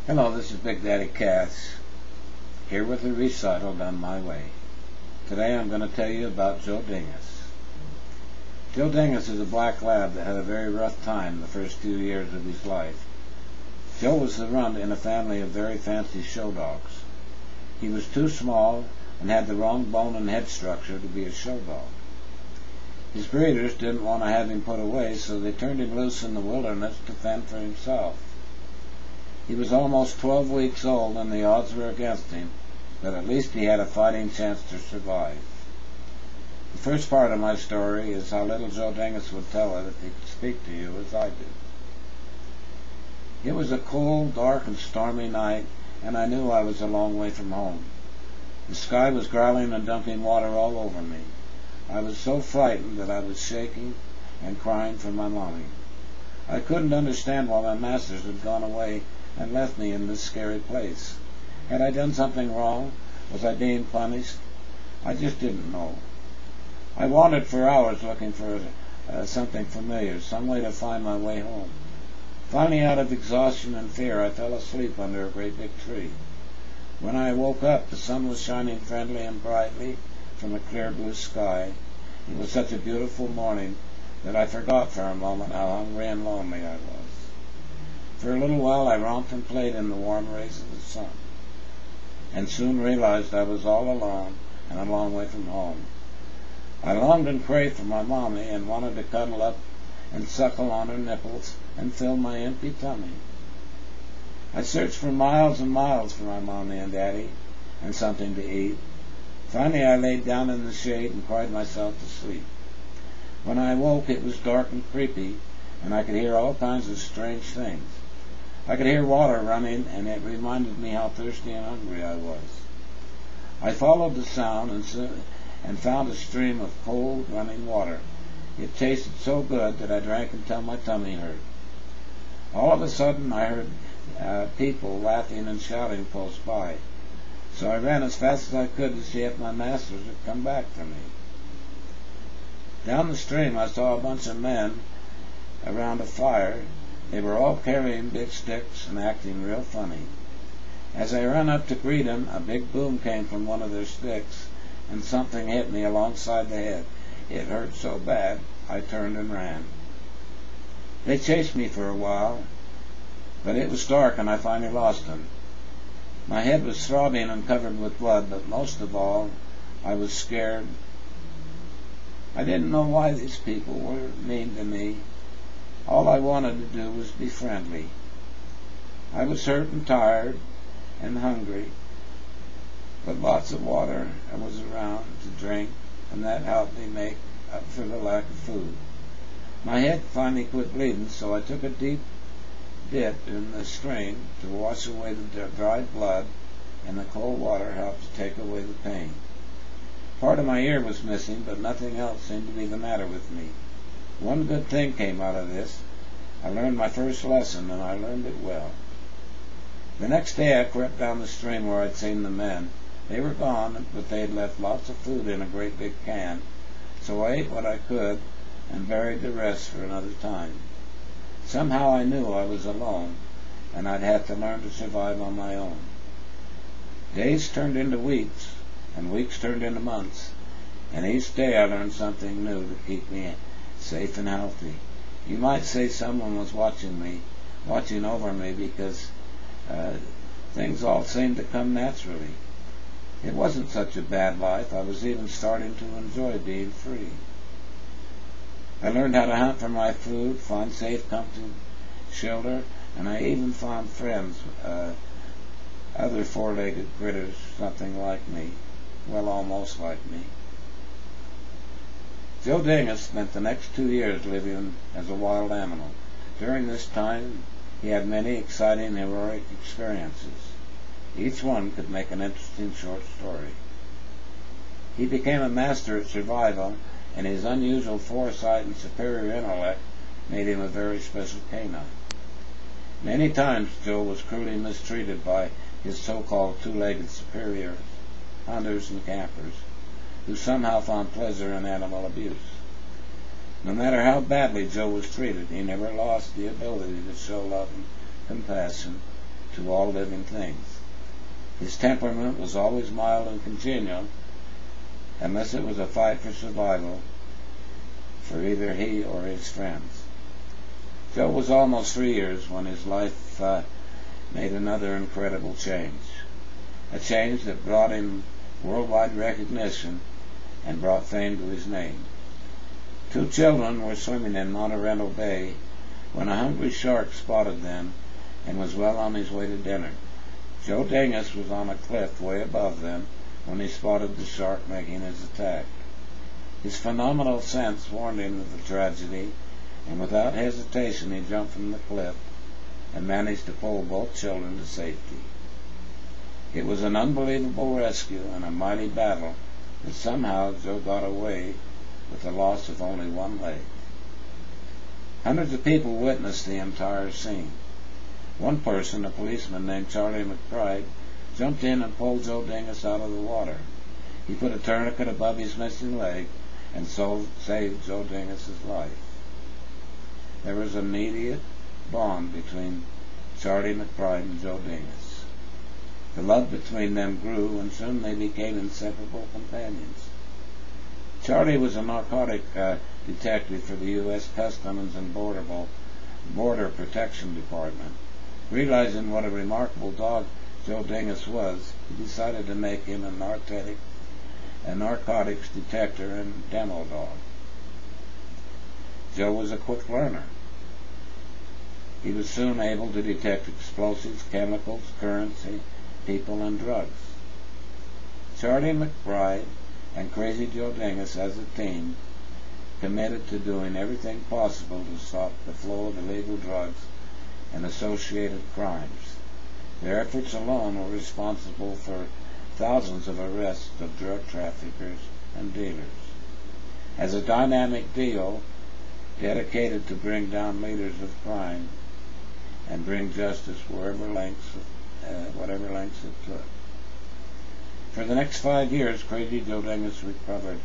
Hello, this is Big Daddy Cass, here with a recital done my way. Today I'm going to tell you about Joe Dingus. Joe Dingus is a black lab that had a very rough time the first few years of his life. Joe was the runt in a family of very fancy show dogs. He was too small and had the wrong bone and head structure to be a show dog. His breeders didn't want to have him put away, so they turned him loose in the wilderness to fend for himself. He was almost 12 weeks old and the odds were against him, but at least he had a fighting chance to survive. The first part of my story is how little Joe Dingus would tell it if he could speak to you as I do. It was a cold, dark, and stormy night, and I knew I was a long way from home. The sky was growling and dumping water all over me. I was so frightened that I was shaking and crying for my mommy. I couldn't understand why my masters had gone away and left me in this scary place. Had I done something wrong? Was I being punished? I just didn't know. I wandered for hours looking for something familiar, some way to find my way home. Finally, out of exhaustion and fear, I fell asleep under a great big tree. When I woke up, the sun was shining friendly and brightly from a clear blue sky. It was such a beautiful morning that I forgot for a moment how hungry and lonely I was. For a little while I romped and played in the warm rays of the sun, and soon realized I was all alone and a long way from home. I longed and craved for my mommy and wanted to cuddle up and suckle on her nipples and fill my empty tummy. I searched for miles and miles for my mommy and daddy and something to eat. Finally I laid down in the shade and cried myself to sleep. When I awoke it was dark and creepy, and I could hear all kinds of strange things. I could hear water running, and it reminded me how thirsty and hungry I was. I followed the sound and found a stream of cold running water. It tasted so good that I drank until my tummy hurt. All of a sudden I heard people laughing and shouting close by, so I ran as fast as I could to see if my masters had come back for me. Down the stream I saw a bunch of men around a fire. They were all carrying big sticks and acting real funny. As I ran up to greet them, a big boom came from one of their sticks, and something hit me alongside the head. It hurt so bad, I turned and ran. They chased me for a while, but it was dark and I finally lost them. My head was throbbing and covered with blood, but most of all, I was scared. I didn't know why these people were mean to me. All I wanted to do was be friendly. I was hurt and tired and hungry, but lots of water was around to drink, and that helped me make up for the lack of food. My head finally quit bleeding, so I took a deep dip in the stream to wash away the dried blood, and the cold water helped to take away the pain. Part of my ear was missing, but nothing else seemed to be the matter with me. One good thing came out of this. I learned my first lesson, and I learned it well. The next day I crept down the stream where I'd seen the men. They were gone, but they had left lots of food in a great big can, so I ate what I could and buried the rest for another time. Somehow I knew I was alone, and I'd have to learn to survive on my own. Days turned into weeks, and weeks turned into months, and each day I learned something new to keep me safe and healthy. You might say someone was watching over me, because things all seemed to come naturally. It wasn't such a bad life. I was even starting to enjoy being free. I learned how to hunt for my food, find safe, comfortable shelter, and I even found friends, other four-legged critters, something like me. Well, almost like me. Joe Dingus spent the next 2 years living as a wild animal. During this time, he had many exciting, heroic experiences. Each one could make an interesting short story. He became a master at survival, and his unusual foresight and superior intellect made him a very special canine. Many times Joe was cruelly mistreated by his so-called two-legged superiors, hunters and campers, who somehow found pleasure in animal abuse. No matter how badly Joe was treated, he never lost the ability to show love and compassion, to all living things. His temperament was always mild and congenial, unless it was a fight for survival for either he or his friends. Joe was almost 3 years when his life made another incredible change. A change that brought him worldwide recognition and brought fame to his name. 2 children were swimming in Montevento Bay when a hungry shark spotted them and was well on his way to dinner. Joe Dingus was on a cliff way above them when he spotted the shark making his attack. His phenomenal sense warned him of the tragedy, and without hesitation he jumped from the cliff and managed to pull both children to safety. It was an unbelievable rescue and a mighty battle, but somehow Joe got away with the loss of only one leg. Hundreds of people witnessed the entire scene. One person, a policeman named Charley McBride, jumped in and pulled Joe Dingus out of the water. He put a tourniquet above his missing leg and so saved Joe Dingus's life. There was an immediate bond between Charley McBride and Joe Dingus. The love between them grew, and soon they became inseparable companions. Charley was a narcotic detective for the U.S. Customs and Border Protection Department. Realizing what a remarkable dog Joe Dingus was, he decided to make him a narcotics detector and demo dog. Joe was a quick learner. He was soon able to detect explosives, chemicals, currency, people, and drugs. Charley McBride and Crazy Joe Dingus as a team committed to doing everything possible to stop the flow of illegal drugs and associated crimes. Their efforts alone were responsible for thousands of arrests of drug traffickers and dealers. As a dynamic duo dedicated to bring down leaders of crime and bring justice whatever lengths it took. For the next 5 years, Crazy Joe Dingus recovered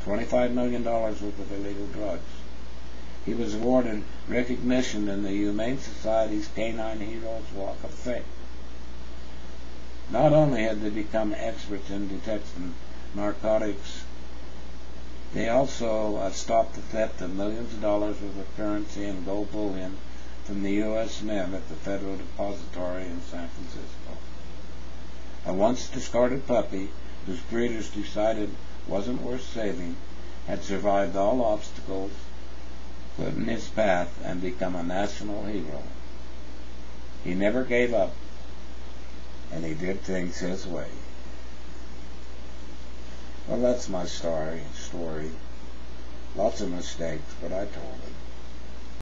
$25 million worth of illegal drugs. He was awarded recognition in the Humane Society's Canine Heroes Walk of Fame. Not only had they become experts in detecting narcotics, they also stopped the theft of millions of dollars worth of currency and gold bullion from the U.S. Mint at the Federal Depository in San Francisco. A once discarded puppy, whose breeders decided wasn't worth saving, had survived all obstacles put in his path and become a national hero. He never gave up, and he did things his way. Well, that's my story. Lots of mistakes, but I told it.